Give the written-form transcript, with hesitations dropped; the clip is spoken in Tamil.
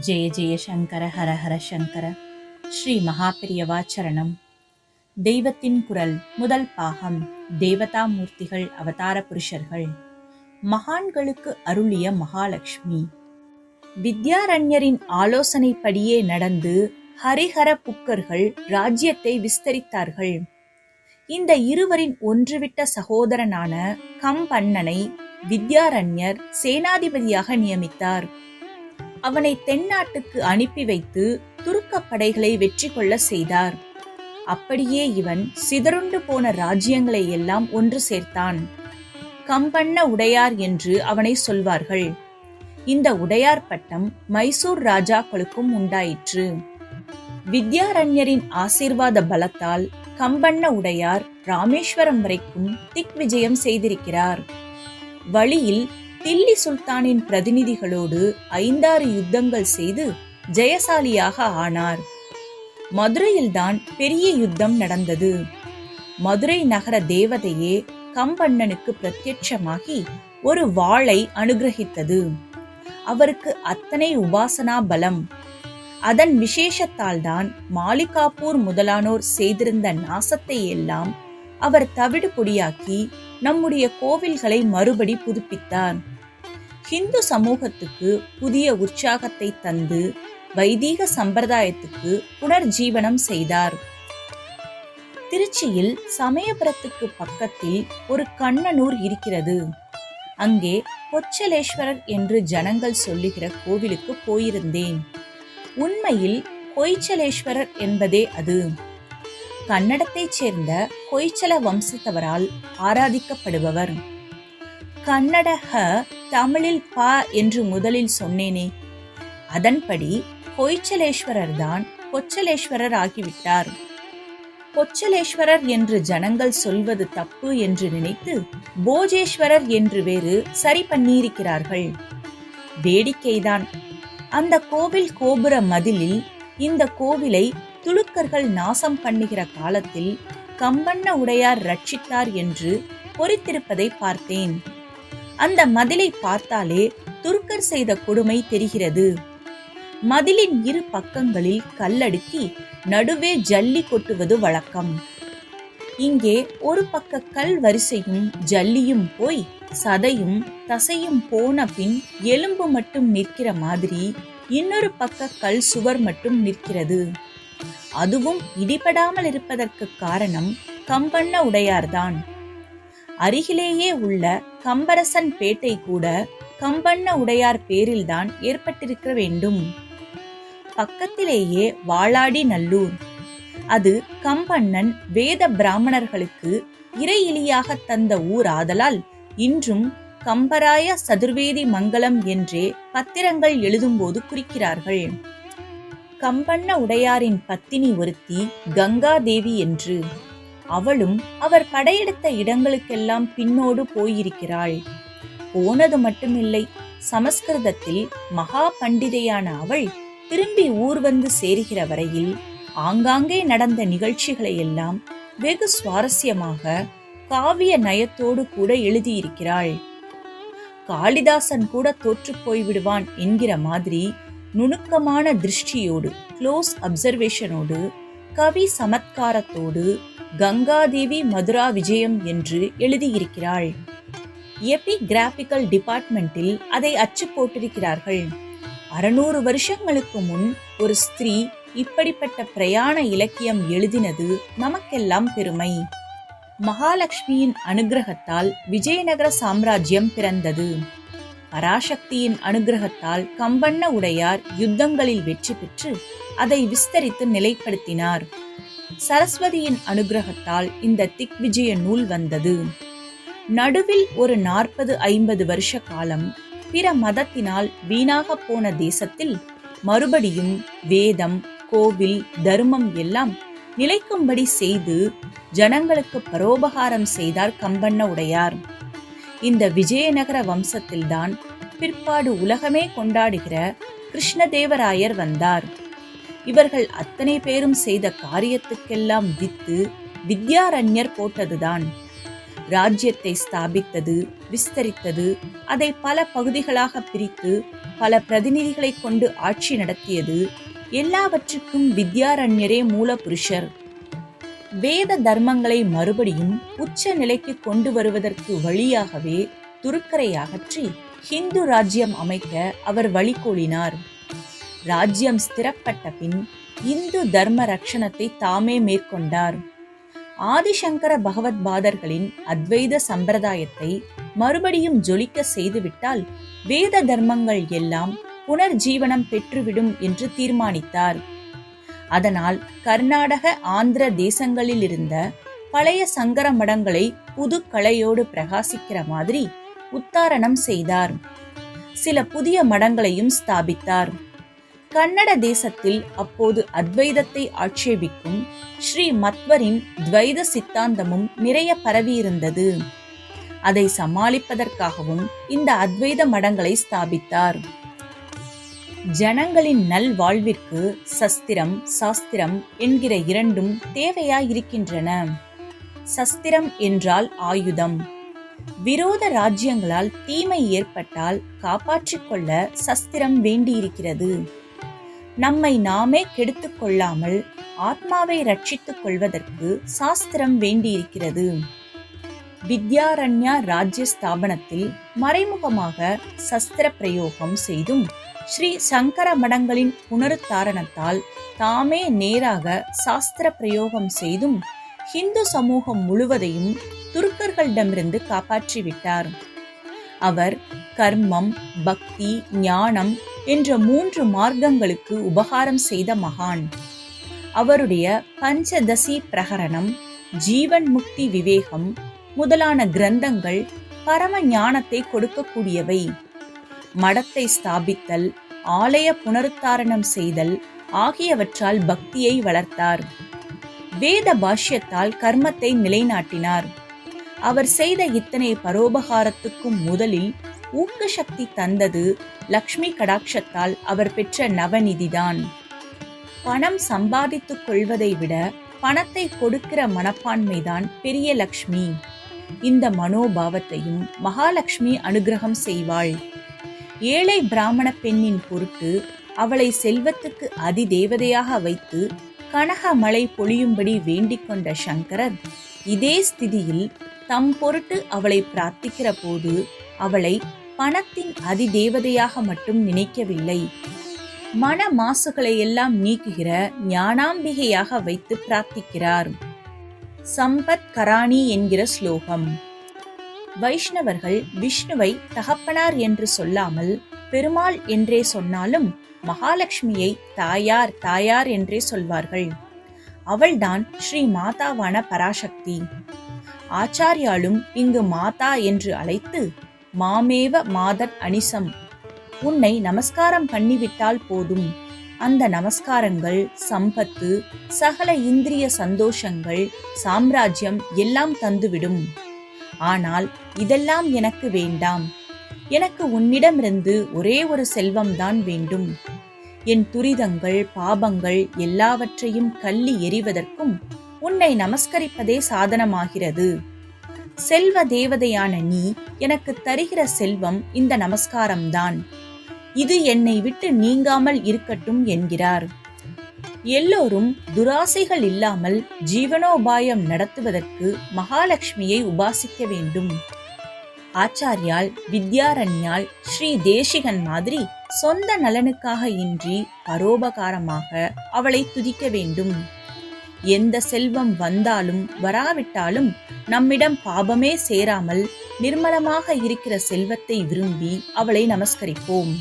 ஜெய ஜெய சங்கர ஹர ஹர சங்கர. ஸ்ரீ மகாபிரியவா சரணம். தெய்வத்தின் குரல் முதல் பாகம். தேவதா மூர்த்திகள் அவதார புருஷர்கள். மகான்களுக்கு அருளிய மகாலட்சுமி. வித்யாரண்யரின் ஆலோசனைப்படியே நடந்து ஹரிஹர புக்கர்கள் ராஜ்யத்தை விஸ்தரித்தார்கள். இந்த இருவரின் ஒன்றுவிட்ட சகோதரனான கம்பண்ணனை வித்யாரண்யர் சேனாதிபதியாக நியமித்தார். அவனை தென்னாட்டுக்கு அனுப்பி வைத்து துருக்க படைகளை வெற்றி கொள்ள செய்தார். அப்படியே இவன் சிதறுண்டு போன ராஜ்யங்களை எல்லாம் ஒன்று சேர்த்தான். கம்பண்ண உடையார் என்று அவனை சொல்வார்கள். இந்த உடையார் பட்டம் மைசூர் ராஜாக்களுக்கும் உண்டாயிற்று. வித்யாரண்யரின் ஆசீர்வாத பலத்தால் கம்பண்ண உடையார் ராமேஸ்வரம் வரைக்கும் திக்விஜயம் செய்திருக்கிறார். வழியில் தில்லி சுல்தானின் பிரதிநிதிகளோடு 5-6 யுத்தங்கள் செய்து ஜெயசாலியாக ஆனார். மதுரையில்தான் பெரிய யுத்தம் நடந்தது. மதுரை நகர தேவதையே கம்பண்ணனுக்கு பிரத்யட்சமாகி ஒரு வாளை அனுகிரகித்தது. அவருக்கு அத்தனை உபாசனா பலம். அதன் விசேஷத்தால் தான் மாலிகாப்பூர் முதலானோர் செய்திருந்த நாசத்தை எல்லாம் அவர் தவிடு பொடியாக்கி நம்முடைய கோவில்களை மறுபடி புதுப்பித்தார். ஹிந்து சமூகத்துக்கு புதிய உற்சாகத்தை தந்து வைதீக சம்பிரதாயத்துக்கு புனர்ஜீவனம் செய்தார். திருச்சியில் சமயபுரத்துக்கு பக்கத்தில் ஒரு கண்ணனூர் இருக்கிறது. அங்கே பொச்சலேஸ்வரர் என்று ஜனங்கள் சொல்லுகிற கோவிலுக்கு போயிருந்தேன். உண்மையில் ஹொய்ச்சலேஸ்வரர் என்பதே அது. கன்னடத்தைச் சேர்ந்த ஹொய்ச்சல வம்சத்தவரால் ஆராதிக்கப்படுபவர். கன்னட ஹ தமிழில் ப என்று முதலில் சொன்னேனே, அதன்படி ஹொய்ச்சலேஸ்வரர் தான் பொச்சலேஸ்வரர் ஆகிவிட்டார். பொச்சலேஸ்வரர் என்று ஜனங்கள் சொல்வது தப்பு என்று நினைத்து போஜேஸ்வரர் என்று வேறு சரி பண்ணியிருக்கிறார்கள். வேடிக்கைதான். அந்த கோவில் கோபுர மதிலில் இந்த கோவிலை துலுக்கர்கள் நாசம் பண்ணுகிற காலத்தில் கம்பண்ண உடையார் ரட்சித்தார் என்று பொறித்திருப்பதை பார்த்தேன். அந்த மதிலை பார்த்தாலே துருக்கர் செய்த கொடுமை தெரிகிறது. மதிலின் இரு பக்கங்களில் கல்லடுக்கி நடுவே ஜல்லி கொட்டுவது வழக்கம். இங்கே ஒரு பக்க கல் வரிசையும் ஜல்லியும் போய் சதையும் தசையும் போன பின் எலும்பு மட்டும் நிற்கிற மாதிரி இன்னொரு பக்க கல் சுவர் மட்டும் நிற்கிறது. அதுவும் இடிபடாமல் இருப்பதற்கு காரணம் கம்பண்ண உடையார்தான். அருகிலேயே உள்ள கம்பரசன் பேட்டை கூட கம்பண்ண உடையார் பேரில்தான் ஏற்பட்டிருக்க வேண்டும். பக்கத்திலேயே வாளாடி நல்லூர். அது கம்பண்ணன் வேத பிராமணர்களுக்கு இறையிலியாக தந்த ஊர் ஆதலால் இன்றும் கம்பராய சதுர்வேதி மங்கலம் என்றே பத்திரங்கள் எழுதும்போது குறிக்கிறார்கள். கம்பண்ண உடையாரின் பத்தினி ஒருத்தி கங்காதேவி என்று. அவளும் அவர் படையெடுத்த இடங்களுக்கெல்லாம் பின்னோடு போயிருக்கிறாள். போனது மட்டுமில்லை, சமஸ்கிருதத்தில் மகா பண்டிதையான அவள் திரும்பி ஊர் வந்து சேருகிற வரையில் ஆங்காங்கே நடந்த நிகழ்ச்சிகளை எல்லாம் வெகு சுவாரஸ்யமாக காவிய நயத்தோடு கூட எழுதியிருக்கிறாள். காளிதாசன் கூட தோற்று போய்விடுவான் என்கிற மாதிரி நுணுக்கமான திருஷ்டியோடு, க்ளோஸ் அப்சர்வேஷனோடு, கவி சமத்காரத்தோடு கங்காதேவி மதுரா விஜயம் என்று எழுதியிருக்கிறாள். எபிகிராபிக்கல் டிபார்ட்மெண்டில் அதை அச்சு போட்டிருக்கிறார்கள். 600 வருஷங்களுக்கு முன் ஒரு ஸ்திரீ இப்படிப்பட்ட பிரயாண இலக்கியம் எழுதினது நமக்கெல்லாம் பெருமை. மகாலட்சுமியின் அனுகிரகத்தால் விஜயநகர சாம்ராஜ்யம் பிறந்தது. பராசக்தியின் அனுகிரகத்தால் கம்பண்ண உடையார் யுத்தங்களில் வெற்றி பெற்று அதை விஸ்தரித்து நிலைப்படுத்தினார். சரஸ்வதியின் அனுகிரகத்தால் இந்த திக்விஜய நூல் வந்தது. நடுவில் ஒரு 40-50 வருஷ காலம் பிற மதத்தினால் வீணாக போன தேசத்தில் மறுபடியும் வேதம், கோவில், தர்மம் எல்லாம் நிலைக்கும்படி செய்து ஜனங்களுக்கு பரோபகாரம் செய்தார் கம்பண்ண உடையார். இந்த விஜயநகர வம்சத்தில்தான் பிற்பாடு உலகமே கொண்டாடுகிற கிருஷ்ணதேவராயர் வந்தார். இவர்கள் அத்தனை பேரும் செய்த காரியத்துக்கெல்லாம் வித்து வித்யாரண்யர் போட்டதுதான். ராஜ்யத்தை ஸ்தாபித்தது, விஸ்தரித்தது, அதை பல பகுதிகளாக பிரித்து பல பிரதிநிதிகளை கொண்டு ஆட்சி நடத்தியது, எல்லாவற்றுக்கும் வித்யாரண்யரே மூல புருஷர். வேத தர்மங்களை மறுபடியும் உச்ச நிலைக்கு கொண்டு வருவதற்கு வழியாகவே துருக்கரை அகற்றி ஹிந்து ராஜ்யம் அமைக்க அவர் வழிகோலினார். ராஜ்யம் ஸ்திரப்பட்ட பின் இந்து தர்ம ரட்சணத்தை தாமே மேற்கொண்டார். ஆதிசங்கர பகவத் பாதர்களின் அத்வைத சம்பிரதாயத்தை மறுபடியும் ஜொலிக்க செய்துவிட்டால் வேத தர்மங்கள் எல்லாம் புனர்ஜீவனம் பெற்றுவிடும் என்று தீர்மானித்தார். அதனால் கர்நாடக ஆந்திர தேசங்களில் இருந்த பழைய சங்கர மடங்களை புது கலையோடு பிரகாசிக்கிற மாதிரி உத்தாரணம் செய்தார். சில புதிய மடங்களையும் ஸ்தாபித்தார். கன்னட தேசத்தில் அப்போது அத்வைதத்தை ஆட்சேபிக்கும் ஸ்ரீ மத்வரின் துவைத சித்தாந்தமும் நிறைய பரவியிருந்தது. அதை சமாளிப்பதற்காகவும் இந்த அத்வைத மடங்களை ஸ்தாபித்தார். ஜனங்களின் நல் வாழ்விற்கு சஸ்திரம், சாஸ்திரம் என்கிற இரண்டும் தேவையாயிருக்கின்றன. சஸ்திரம் என்றால் ஆயுதம். விரோத ராஜ்யங்களால் தீமை ஏற்பட்டால் காப்பாற்றிக் கொள்ள சஸ்திரம் வேண்டியிருக்கிறது. நம்மை நாமே கெடுத்துக் கொள்ளாமல் ஆத்மாவை ரட்சித்துக் கொள்வதற்கு சாஸ்திரம் வேண்டியிருக்கிறது. வித்யாரண்யா ராஜ்ய ஸ்தாபனத்தில் மறைமுகமாக சஸ்திர பிரயோகம் செய்தும், ஸ்ரீ சங்கர மடங்களின் புனருத்தாரணத்தால் தாமே நேராக சாஸ்திர பிரயோகம் செய்தும் ஹிந்து சமூகம் முழுவதையும் துருக்கர்களிடமிருந்து காப்பாற்றிவிட்டார். அவர் கர்மம், பக்தி, ஞானம் என்ற 3 மார்க்கங்களுக்கு உபகாரம் செய்த மகான். அவருடைய பஞ்சதசி பிரகரணம், ஜீவன் முக்தி விவேகம் முதலான கிரந்தங்கள் பரம ஞானத்தை கொடுக்கக்கூடியவை. மடத்தை ஸ்தாபித்தல், ஆலய புனருத்தாரணம் செய்தல் ஆகியவற்றால் பக்தியை வளர்த்தார். வேத பாஷ்யத்தால் கர்மத்தை நிலைநாட்டினார். அவர் செய்த இத்தனை பரோபகாரத்துக்கும் முதலில் ஊக்க சக்தி தந்தது லக்ஷ்மி கடாட்சத்தால் அவர் பெற்ற நவநிதிதான். பணம் சம்பாதித்துக் கொள்வதை விட பணத்தை கொடுக்கிற மனப்பான்மைதான் பெரிய லக்ஷ்மி. இந்த மனோபாவத்தையும் மகாலட்சுமி அனுகிரகம் செய்வாள். ஏழை பிராமண பெண்ணின் பொருட்டு அவளை செல்வத்துக்கு அதிதேவதையாக வைத்து கனக மழை பொழியும்படி வேண்டிக் கொண்ட சங்கரர் இதே ஸ்திதியில் தம் பொருட்டு அவளை பிரார்த்திக்கிற போது அவளை பணத்தின் அதிதேவதையாக மட்டும் நினைக்கவில்லை, மன மாசுகளை எல்லாம் நீக்குகிற ஞானாம்பிகையாக வைத்து பிரார்த்திக்கிறார். சம்பத் கராணி என்கிற ஸ்லோகம். வைஷ்ணவர்கள் விஷ்ணுவை தகப்பனார் என்று சொல்லாமல் பெருமாள் என்றே சொன்னாலும் மகாலட்சுமியை தாயார் தாயார் என்றே சொல்வார்கள். அவள்தான் ஸ்ரீ மாதாவான பராசக்தி. ஆச்சாரியாலும் இங்கு மாதா என்று அழைத்து மாமேவ மாதர் அனிசம், உன்னை நமஸ்காரம் பண்ணிவிட்டால் போதும், அந்த நமஸ்காரங்கள் சம்பத்து, சகல இந்திரிய சந்தோஷங்கள், சாம்ராஜ்யம் எல்லாம் தந்துவிடும். ஆனால் இதெல்லாம் எனக்கு வேண்டாம். எனக்கு உன்னிடமிருந்து ஒரே ஒரு செல்வம்தான் வேண்டும். என் துரிதங்கள், பாபங்கள் எல்லாவற்றையும் கள்ளி எறிவதற்கும் உன்னை நமஸ்கரிப்பதே சாதனமாகிறது. செல்வ தேவதையான நீ எனக்கு தருகிற செல்வம் இந்த நமஸ்காரம்தான். இது என்னை விட்டு நீங்காமல் இருக்கட்டும் என்கிறார். எல்லோரும் துராசைகள் இல்லாமல் ஜீவனோபாயம் நடத்துவதற்கு மகாலட்சுமியை உபாசிக்க வேண்டும். ஆச்சாரியால், வித்யாரண்யால், ஸ்ரீ தேசிகன் மாதிரி சொந்த நலனுக்காக இன்றி பரோபகாரமாக அவளை துதிக்க வேண்டும். எந்த செல்வம் வந்தாலும் வராவிட்டாலும் நம்மிடம் பாபமே சேராமல் நிர்மலமாக இருக்கிற செல்வத்தை விரும்பி அவளை நமஸ்கரிப்போம்.